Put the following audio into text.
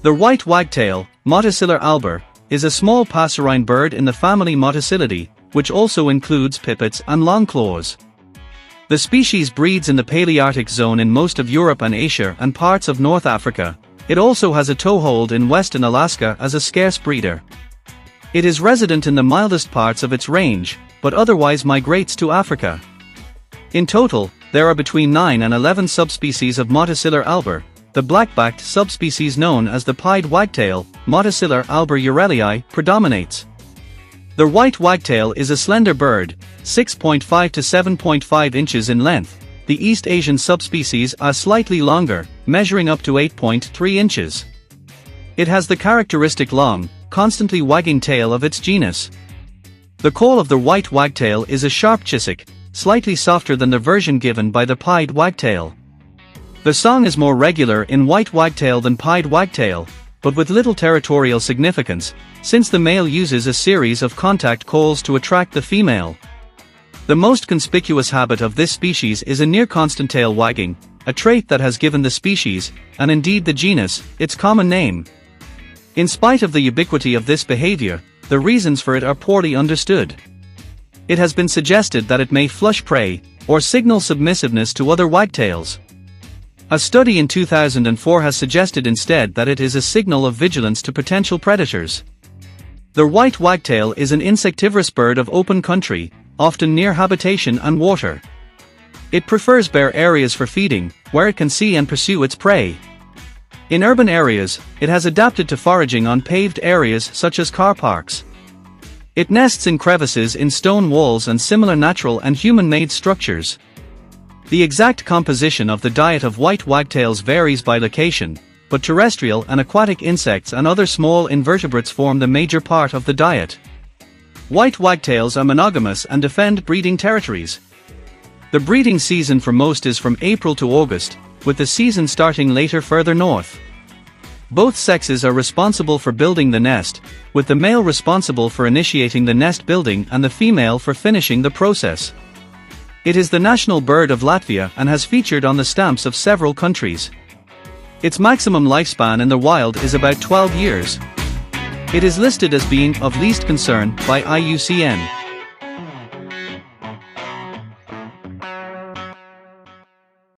The white wagtail, Motacilla alba, is a small passerine bird in the family Motacillidae, which also includes pipits and longclaws. The species breeds in the Palearctic zone in most of Europe and Asia and parts of North Africa. It also has a toehold in western Alaska as a scarce breeder. It is resident in the mildest parts of its range, but otherwise migrates to Africa. In total, there are between 9 and 11 subspecies of Motacilla alba. The black-backed subspecies known as the pied wagtail, Motacilla alba urelii, predominates. The white wagtail is a slender bird, 6.5 to 7.5 inches in length. The East Asian subspecies are slightly longer, measuring up to 8.3 inches. It has the characteristic long, constantly wagging tail of its genus. The call of the white wagtail is a sharp chisick, slightly softer than the version given by the pied wagtail. The song is more regular in white wagtail than pied wagtail, but with little territorial significance, since the male uses a series of contact calls to attract the female. The most conspicuous habit of this species is a near-constant tail wagging, a trait that has given the species, and indeed the genus, its common name. In spite of the ubiquity of this behavior, the reasons for it are poorly understood. It has been suggested that it may flush prey, or signal submissiveness to other wagtails. A study in 2004 has suggested instead that it is a signal of vigilance to potential predators. The white wagtail is an insectivorous bird of open country, often near habitation and water. It prefers bare areas for feeding, where it can see and pursue its prey. In urban areas, it has adapted to foraging on paved areas such as car parks. It nests in crevices in stone walls and similar natural and human-made structures. The exact composition of the diet of white wagtails varies by location, but terrestrial and aquatic insects and other small invertebrates form the major part of the diet. White wagtails are monogamous and defend breeding territories. The breeding season for most is from April to August, with the season starting later further north. Both sexes are responsible for building the nest, with the male responsible for initiating the nest building and the female for finishing the process. It is the national bird of Latvia and has featured on the stamps of several countries. Its maximum lifespan in the wild is about 12 years. It is listed as being of least concern by IUCN.